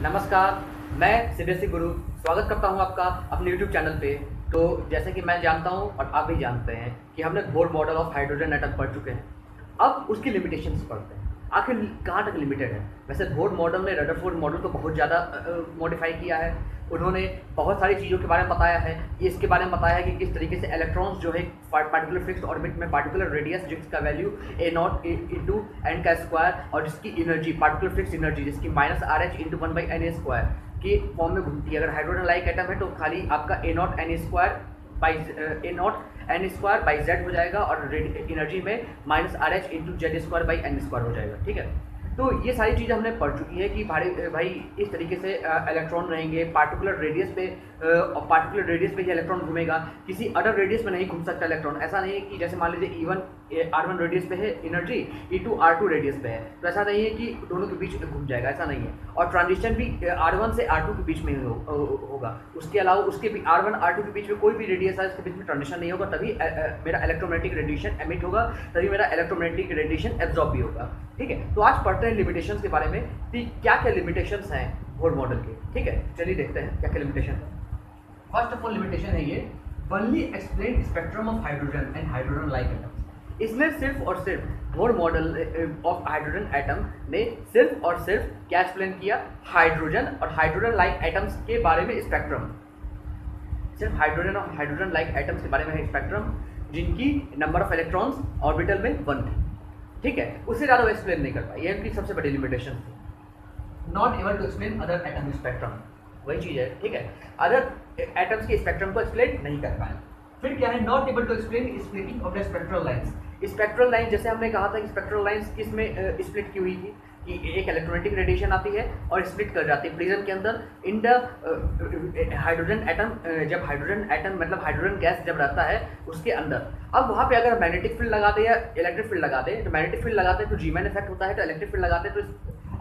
नमस्कार, मैं सीबीएसई गुरु स्वागत करता हूं आपका अपने यूट्यूब चैनल पे। तो जैसे कि मैं जानता हूं और आप भी जानते हैं कि हमने Bohr model of hydrogen atom पढ़ चुके हैं। अब उसकी लिमिटेशंस पढ़ते हैं, आखिर कहाँ तक लिमिटेड है। वैसे बोर मॉडल ने रदरफोर्ड मॉडल को बहुत ज़्यादा मॉडिफाई किया है। उन्होंने बहुत सारी चीज़ों के बारे में बताया है। ये इसके बारे में बताया है कि किस तरीके से इलेक्ट्रॉन्स जो है पार्टिकुलर फिक्स्ड ऑर्बिट में पार्टिकुलर रेडियस जिसका वैल्यू a0 इंटू एन का स्क्वायर और जिसकी एनर्जी पार्टिकुलर फिक्स्ड एनर्जी जिसकी -RH इंटू 1/na² के फॉर्म में घूमती है। अगर हाइड्रोजन लाइक एटम है तो खाली आपका a0 n² बाई जेड हो जाएगा और एनर्जी में -RH इंटू z² हो जाएगा। ठीक है, तो ये सारी चीज़ें हमने पढ़ चुकी है कि भाई इस तरीके से इलेक्ट्रॉन रहेंगे पार्टिकुलर रेडियस पे और पार्टिकुलर रेडियस पे ही इलेक्ट्रॉन घूमेगा, किसी अदर रेडियस में नहीं घूम सकता इलेक्ट्रॉन। ऐसा नहीं है कि जैसे मान लीजिए R1 रेडियस पे है एनर्जी, E2 R2 रेडियस पे है, तो ऐसा नहीं है कि दोनों के बीच घूम जाएगा, ऐसा नहीं है। और ट्रांजिशन भी R1 से R2 के बीच में ही होगा। उसके अलावा उसके भी R1 R2 के बीच में कोई भी रेडियस है उसके बीच में ट्रांजिशन नहीं होगा, तभी मेरा इलेक्ट्रोमैग्नेटिक रेडिएशन एमिट होगा, तभी मेरा इलेक्ट्रोमैग्नेटिक रेडिएशन एब्जॉर्ब भी होगा। ठीक है, तो आज पढ़ते हैं लिमिटेशंस के बारे में कि क्या क्या लिमिटेशंस हैं बोर मॉडल के। ठीक है, चलिए देखते हैं क्या क्या लिमिटेशन है। फर्स्ट ऑफ ऑल लिमिटेशन है ये only explain spectrum of hydrogen and hydrogen like atoms. इसमें सिर्फ और सिर्फ Bohr model of hydrogen atom ने सिर्फ और सिर्फ क्या एक्सप्लेन किया, हाइड्रोजन और हाइड्रोजन लाइक एटम्स के बारे में स्पेक्ट्रम, सिर्फ हाइड्रोजन और हाइड्रोजन लाइक एटम्स के बारे में है स्पेक्ट्रम जिनकी नंबर ऑफ इलेक्ट्रॉन्स ऑर्बिटल में 1 थी। ठीक है, उससे ज़्यादा एक्सप्लेन नहीं कर पाई, ये इनकी सबसे बड़ी लिमिटेशन थी। Not able to explain other atom spectrum, वही चीज़ है। ठीक है, अदर एटम्स के स्पेक्ट्रम को एक्सप्लेन नहीं कर पाए। फिर क्या है, not able to explain splitting of the spectral lines. Spectral line जैसे हमने कहा था कि स्पेक्ट्रल लाइंस किस में स्प्लिट की हुई थी कि एक इलेक्ट्रोमैग्नेटिक रेडिएशन आती है और स्प्लिट कर जाती है प्रिज्म के अंदर इन द हाइड्रोजन एटम। जब हाइड्रोजन एटम मतलब हाइड्रोजन गैस जब रहता है उसके अंदर, अब वहाँ पे अगर मैग्नेटिक फील्ड लगा दे या इलेक्ट्रिक फील्ड लगा दे, तो मैग्नेटिक फील्ड लगाते हैं तो जीमैन इफेक्ट होता है, तो इलेक्ट्रिक फील्ड लगाते हैं तो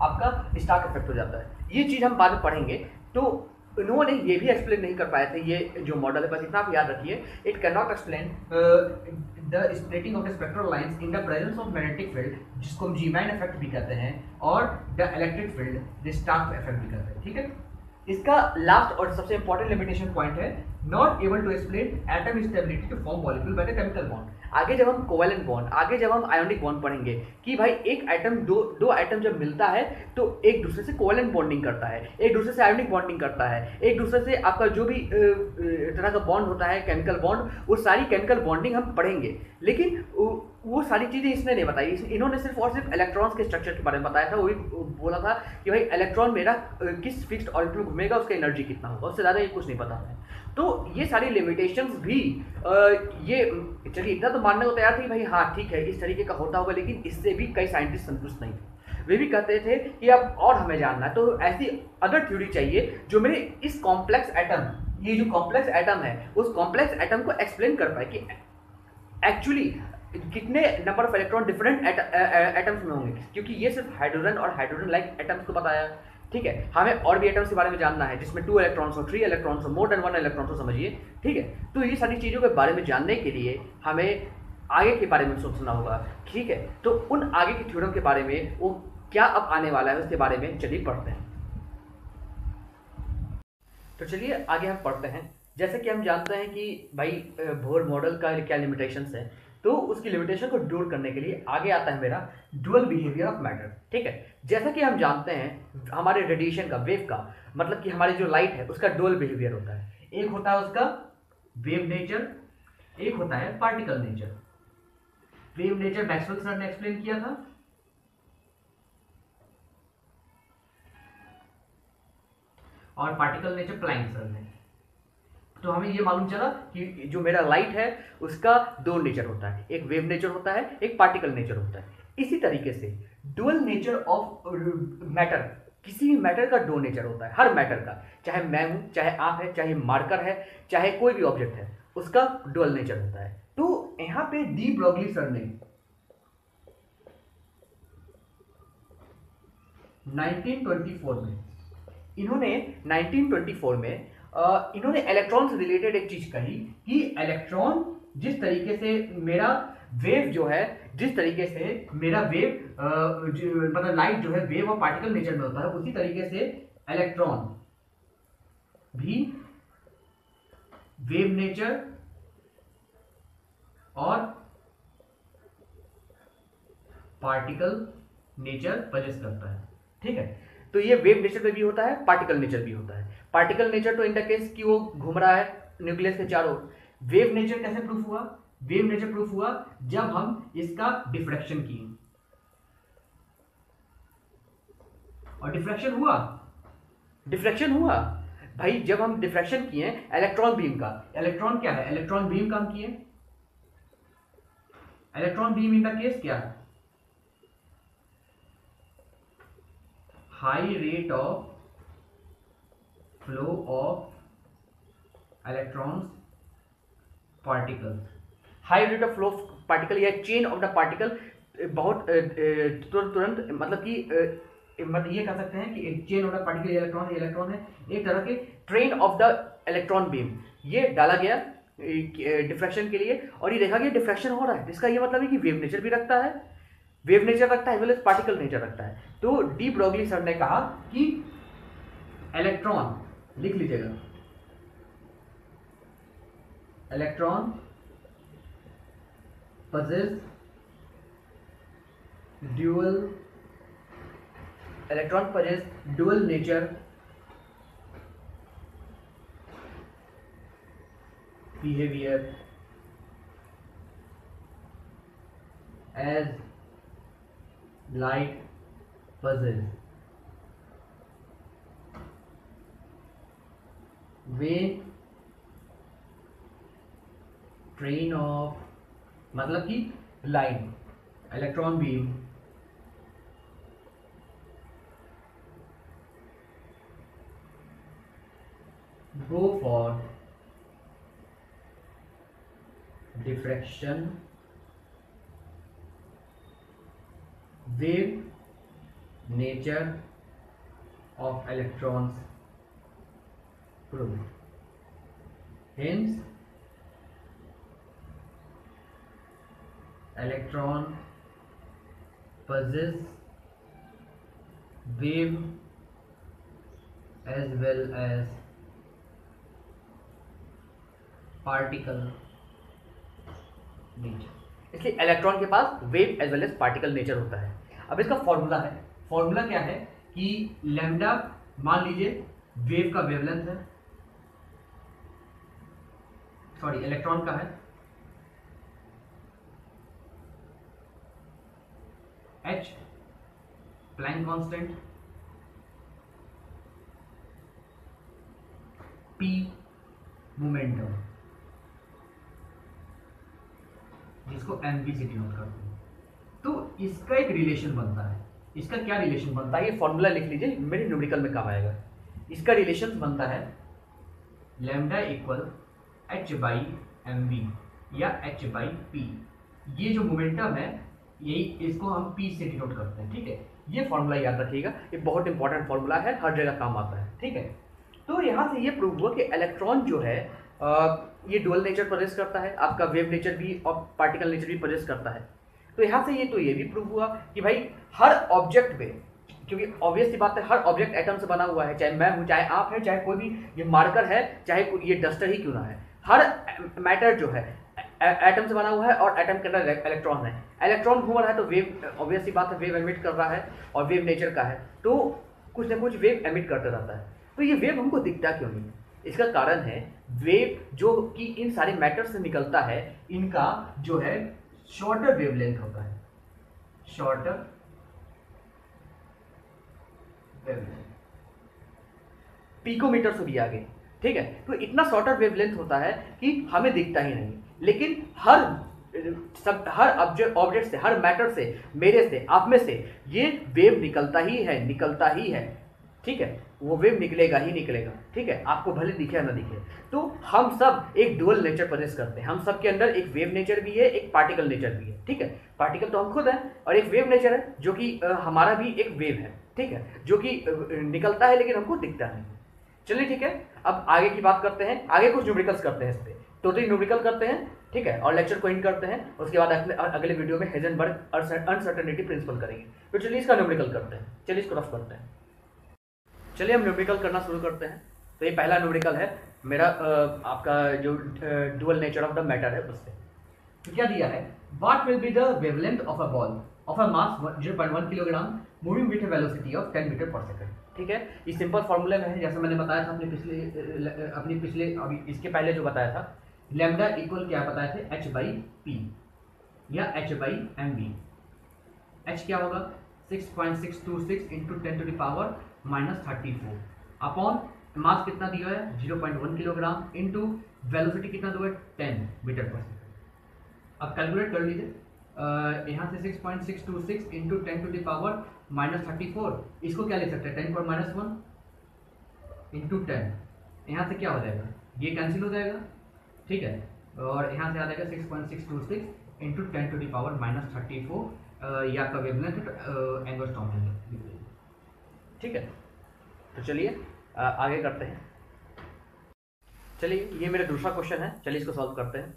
आपका स्टार्क इफेक्ट हो जाता है। ये चीज़ हम बाद में पढ़ेंगे। तो उन्होंने ये भी एक्सप्लेन नहीं कर पाए थे, ये जो मॉडल है, बस इतना आप याद रखिए, it can not explain the splitting of the spectral lines in the presence of magnetic field, जिसको हम जीमैन इफेक्ट भी कहते हैं, और the electric field, the Stark effect भी कहते हैं। ठीक है, इसका लास्ट और सबसे इंपॉर्टेंट लिमिटेशन पॉइंट है not able to explain atom stability to form molecule by the chemical bond. आगे जब हम कोवेलेंट बॉन्ड, आगे जब हम आयोनिक बॉन्ड पढ़ेंगे कि भाई एक एटम दो एटम जब मिलता है तो एक दूसरे से कोवेलेंट बॉन्डिंग करता है, एक दूसरे से आयोनिक बॉन्डिंग करता है, एक दूसरे से आपका जो भी तरह का बॉन्ड होता है केमिकल बॉन्ड, वो सारी केमिकल बॉन्डिंग हम पढ़ेंगे। लेकिन वो सारी चीज़ें इसने नहीं बताई, इन्होंने सिर्फ और सिर्फ इलेक्ट्रॉन्स के स्ट्रक्चर के बारे में बताया था। वही बोला था कि भाई इलेक्ट्रॉन मेरा किस फिक्स्ड ऑर्बिट में घूमेगा, उसका एनर्जी कितना होगा, उससे ज़्यादा ये कुछ नहीं पता है। तो ये सारी लिमिटेशंस भी ये चलिए इतना तो मानने को तैयार थी भाई, हाँ ठीक है इस तरीके का होता होगा, लेकिन इससे भी कई साइंटिस्ट संतुष्ट नहीं थे। वे भी कहते थे कि अब और हमें जानना है, तो ऐसी अदर थ्योरी चाहिए जो मेरे इस कॉम्प्लेक्स एटम, ये जो कॉम्प्लेक्स एटम है उस कॉम्प्लेक्स एटम को एक्सप्लेन कर पाए कि एक्चुअली कितने number of electron different atoms में होंगे, क्योंकि ये सिर्फ हाइड्रोजन और हाइड्रोजन लाइक एटम्स को बताया। ठीक है, हमें और भी एटम्स के बारे में जानना है जिसमें 2 इलेक्ट्रॉन्स हो, 3 इलेक्ट्रॉन्स हो, मोर देन 1 इलेक्ट्रॉन्स हो, समझिए। ठीक है, तो ये सारी चीज़ों के बारे में जानने के लिए हमें आगे के बारे में सोचना होगा। ठीक है, तो उन आगे की थ्योरम के बारे में वो क्या अब आने वाला है उसके बारे में चलिए पढ़ते हैं। तो चलिए आगे हम पढ़ते हैं। जैसे कि हम जानते हैं कि भाई बोर मॉडल का क्या लिमिटेशंस है, तो उसकी लिमिटेशन को दूर करने के लिए आगे आता है मेरा डुअल बिहेवियर ऑफ मैटर। ठीक है, जैसा कि हम जानते हैं हमारे रेडिएशन का, वेव का, मतलब कि हमारी जो लाइट है उसका डुअल बिहेवियर होता है। एक होता है उसका वेव नेचर, एक होता है particle nature. Wave nature Maxwell sir ने एक्सप्लेन किया था, और पार्टिकल नेचर प्लैंक सर ने। तो हमें ये मालूम चला कि जो मेरा लाइट है उसका 2 नेचर होता है, एक वेव नेचर होता है, एक पार्टिकल नेचर होता है। इसी तरीके से डुअल नेचर ऑफ मैटर, किसी भी मैटर का 2 नेचर होता है, हर मैटर का, चाहे मैं हूं, चाहे आप है, चाहे मार्कर है, चाहे कोई भी ऑब्जेक्ट है, उसका डुअल नेचर होता है। तो यहां पे डी ब्रॉगली सर ने 1924 में इन्होंने इलेक्ट्रॉन से रिलेटेड एक चीज कही कि इलेक्ट्रॉन जिस तरीके से मेरा वेव जो है, जिस तरीके से मेरा वेव मतलब लाइट जो है वेव और पार्टिकल नेचर में होता है, उसी तरीके से इलेक्ट्रॉन भी वेव नेचर और पार्टिकल नेचर पजेस करता है। ठीक है, तो ये वेव नेचर में भी होता है, पार्टिकल नेचर भी होता है। पार्टिकल नेचर तो इन द केस कि वो घूम रहा है न्यूक्लियस के चारों। वेव नेचर कैसे प्रूफ हुआ? वेव नेचर प्रूफ हुआ जब हम इसका डिफ्रैक्शन किए, और डिफ्रैक्शन हुआ भाई जब हम डिफ्रैक्शन किए इलेक्ट्रॉन बीम का। इलेक्ट्रॉन क्या है? इलेक्ट्रॉन बीम का हम किए। Electron beam in the case क्या है? High rate of flow of electrons particle. High rate of flow of particle या चेन ऑफ द पार्टिकल बहुत तुरंत मतलब कि मतलब ये कह सकते हैं कि chain of the particle electron है, एक तरह के train of the electron beam ये डाला गया डिफ्रैक्शन के लिए, और ये देखा गया डिफ्रैक्शन हो रहा है। इसका ये मतलब है कि वेव नेचर भी रखता है, वेव नेचर रखता है, एज पार्टिकल नेचर रखता है। तो डी ब्रोगली सर ने कहा कि इलेक्ट्रॉन, लिख लीजिएगा, electron possess dual nature, behavior as light possess when train of मतलब कि line electron beam go for diffraction wave nature of electrons proved. Hence electron possess wave as well as particle nature. इसलिए electron के पास wave as well as particle nature होता है। अब इसका formula है, फॉर्मूला क्या है कि लैम्डा मान लीजिए वेव का वेवलेंथ है, सॉरी इलेक्ट्रॉन का है, H Planck constant, P momentum, जिसको एमवी से डिनोट करते हैं। तो इसका एक रिलेशन बनता है। इसका क्या रिलेशन बनता है? ये फॉर्मूला लिख लीजिए, मेरे न्यूमेरिकल में काम आएगा। इसका रिलेशन बनता है lambda equal H by M V या एच बाई पी। ये जो मोमेंटम है यही, इसको हम पी से डिनोट करते हैं। ठीक है, ये फॉर्मूला याद रखिएगा, ये बहुत इंपॉर्टेंट फॉर्मूला है, हर जगह काम आता है। ठीक है, तो यहाँ से ये प्रूव हुआ कि इलेक्ट्रॉन जो है ये डुअल नेचर प्रोजेस करता है, आपका वेव नेचर भी और पार्टिकल नेचर भी प्रोजेस करता है। तो यहाँ से ये भी प्रूव हुआ कि भाई हर ऑब्जेक्ट में, क्योंकि ऑब्वियस सी बात है हर ऑब्जेक्ट एटम से बना हुआ है, चाहे मैं हूँ, चाहे आप हैं, चाहे कोई भी ये मार्कर है, चाहे ये डस्टर ही क्यों ना है, हर मैटर जो है एटम से बना हुआ है और एटम के अंदर इलेक्ट्रॉन है। इलेक्ट्रॉन घूम रहा है तो वेव, ऑब्वियस सी बात है वेव एमिट कर रहा है और वेव नेचर का है, तो कुछ ना कुछ वेव एमिट करता रहता है। तो ये वेव हमको दिखता क्यों नहीं? इसका कारण है वेव जो कि इन सारे मैटर से निकलता है, इनका जो है शॉर्टर वेवलेंथ होता है, शॉर्टर वेवलेंथ, पिकोमीटर से भी आगे। ठीक है, तो इतना शॉर्टर वेवलेंथ होता है कि हमें दिखता ही नहीं, लेकिन हर ऑब्जेक्ट से, हर मैटर से, मेरे से, आप में से ये वेव निकलता ही है। ठीक है, वो वेव निकलेगा ही निकलेगा। ठीक है, आपको भले दिखे या ना दिखे। तो हम सब एक डुअल नेचर प्रोजेस करते हैं, हम सब के अंदर एक वेव नेचर भी है, एक पार्टिकल नेचर भी है। ठीक है, पार्टिकल तो हम खुद हैं और एक वेव नेचर है जो कि हमारा भी एक वेव है। ठीक है, जो कि निकलता है लेकिन हमको दिखता नहीं। चलिए ठीक है, अब आगे की बात करते हैं, आगे कुछ न्यूमेरिकल्स करते हैं, इस पर टोटली न्यूमेरिकल करते हैं। ठीक है, और लेक्चर को एंड करते हैं, उसके बाद अगले वीडियो में हेजनबर्ग अनसर्टेनिटी प्रिंसिपल करेंगे। तो चलिए इसका न्यूमेरिकल करते हैं, चलिए इसको रफ करते हैं। चलिए हम न्यूमेरिकल करना शुरू करते हैं। तो ये पहला न्यूमेरिकल है मेरा आपका जो dual nature of the matter है उससे। तो क्या दिया है, what will be the wavelength of a ball of a mass 0.1 kilogram moving with a velocity of 10 metre per second. ठीक है, ये सिंपल फॉर्मूला में है, जैसे मैंने बताया था अपने पिछले अभी इसके पहले जो बताया था, लैम्डा इक्वल क्या बताए थे, एच बाई पी या H by M B. H क्या होगा 6.626 into 10 to the power -34 upon mass कितना दिया है 0.1 किलोग्राम इंटू वेलोसिटी कितना दिया है 10 मीटर पर सेकंड। अब कैलकुलेट कर लीजिए, यहाँ से 6.626 इंटू 10 टू द पावर -34, इसको क्या लिख सकते हैं 10 पर -1 इंटू 10, यहाँ से क्या हो जाएगा, ये कैंसिल हो जाएगा। ठीक है, और यहाँ से आ जाएगा 6.626 इंटू 10 टू द पावर -34, ये आपका वेवलेंथ एंगस्ट्रॉम है। ठीक है, तो चलिए आगे करते हैं। चलिए ये मेरा दूसरा क्वेश्चन है, चलिए इसको सॉल्व करते हैं।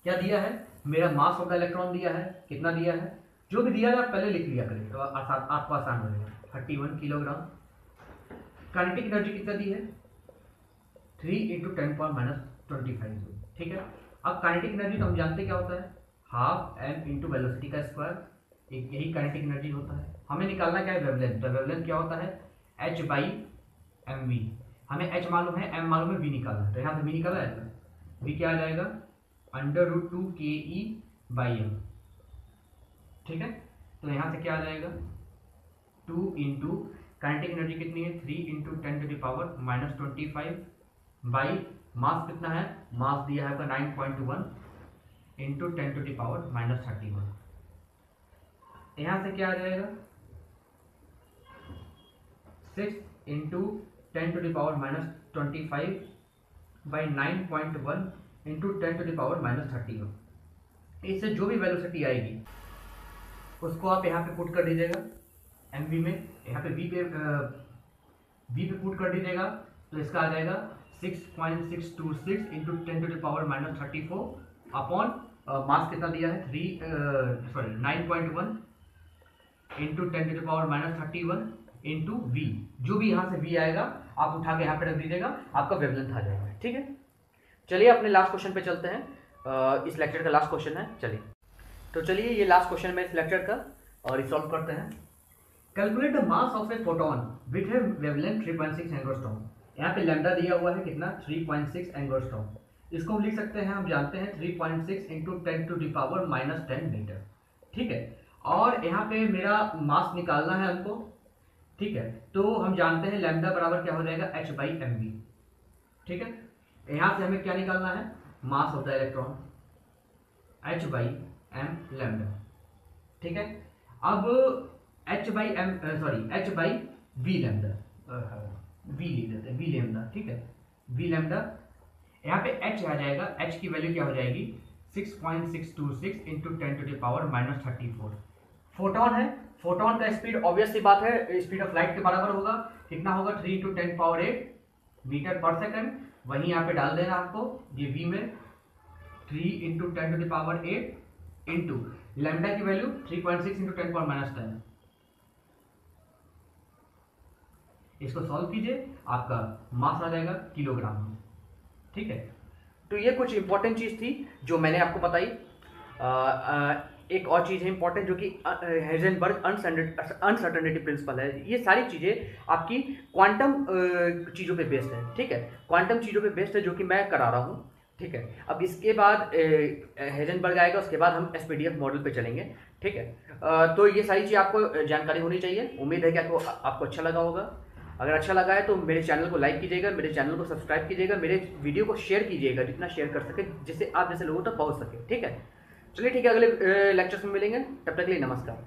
क्या दिया है, मेरा मास ऑफ द इलेक्ट्रॉन दिया है, कितना दिया है, जो भी दिया है आप पहले लिख लिया करिए तो आपको आसान हो जाएगा। 31 किलोग्राम। काइनेटिक एनर्जी कितना दी है 3 इंटू 10 पावर -25। ठीक है, अब काइनेटिक एनर्जी तो हम जानते क्या होता है, हाफ m इंटू वेलोसिटी का स्क्वायर, यही काइनेटिक एनर्जी होता है। हमें निकालना क्या है वेवलेंथ, तो वेवलेंथ क्या होता है h बाई एम वी। हमें h मालूम है, m मालूम है, v निकालना है, तो यहाँ से v निकाला है, v क्या आ जाएगा √2 ke बाई m। ठीक है, तो यहाँ से क्या आ जाएगा 2 इंटू काइनेटिक एनर्जी कितनी है 3 into 10 to the power -25 by mass कितना है, मास दिया है आपका 9.1 इंटू 10 टू द पावर -31। यहाँ से क्या आ जाएगा 6 into 10 to the power -25 by 9.1 into 10 to the power -31। इससे जो भी वेलोसिटी आएगी उसको आप यहाँ पे पुट कर दीजिएगा एम वी में, यहाँ पे वी पे पुट कर दीजिएगा, तो इसका आ जाएगा 6.626 into 10 to the power -34 upon mass कितना दिया है 9.1 into 10 to the power -31 into V. जो भी यहाँ से वी आएगा आप उठा के यहाँ पे रख दीजिएगा, आपका वेवलेंथ आ जाएगा। ठीक है, चलिए अपने लास्ट क्वेश्चन पे चलते हैं। इस लेक्चर का लास्ट क्वेश्चन है। चलिए तो चलिए ये लास्ट क्वेश्चन में इस लेक्चर का और सॉल्व करते हैं। Calculate the mass of a photon with A wavelength 3.6 angstrom. यहाँ पे लैम्डा दिया हुआ है कितना 3.6 एंगस्ट्रॉम। इसको हम लिख सकते हैं, हम जानते हैं 3.6 into 10 to the power -10 metre. ठीक है, और यहाँ पे मेरा मास निकालना है हमको। ठीक है, तो हम जानते हैं लैम्डा बराबर क्या हो जाएगा h बाई एम वी। ठीक है, यहाँ से हमें क्या निकालना है mass of the electron h by M lambda. ठीक है, अब h by V lambda, V लिख देते हैं वी लैम्डा। ठीक है, वी लैम्डा, यहाँ पे h आ जाएगा, h की वैल्यू क्या हो जाएगी 6.626 into 10 to the power -34। Photon है, फोटोन का स्पीड ऑब्वियस सी बात है स्पीड ऑफ लाइट के बराबर होगा, कितना होगा 3 into 10 power 8 metre per second. वहीं यहाँ पे डाल देना आपको ये v में 3 into 10 to the power 8 into lambda की वैल्यू 3.6 इंटू 10 पावर -10। इसको सॉल्व कीजिए, आपका मास आ जाएगा किलोग्राम में। ठीक है, तो ये कुछ इंपॉर्टेंट चीज थी जो मैंने आपको बताई। एक और चीज़ है इंपॉर्टेंट जो कि हाइजेनबर्ग अनसर्टेनिटी प्रिंसिपल है। ये सारी चीज़ें आपकी क्वांटम चीज़ों पे बेस्ड है। ठीक है, क्वांटम चीज़ों पे बेस्ड है जो कि मैं करा रहा हूँ। ठीक है, अब इसके बाद हाइजेनबर्ग आएगा, उसके बाद हम एसपीडीएफ मॉडल पे चलेंगे। ठीक है, तो ये सारी चीज़ आपको जानकारी होनी चाहिए। उम्मीद है कि आपको अच्छा लगा होगा। अगर अच्छा लगा है तो मेरे चैनल को लाइक कीजिएगा, मेरे चैनल को सब्सक्राइब कीजिएगा, मेरे वीडियो को शेयर कीजिएगा जितना शेयर कर सके, जिससे आप जैसे लोगों तक पहुँच सके। ठीक है, चलिए ठीक है, अगले लेक्चर्स में मिलेंगे, तब तक के लिए नमस्कार।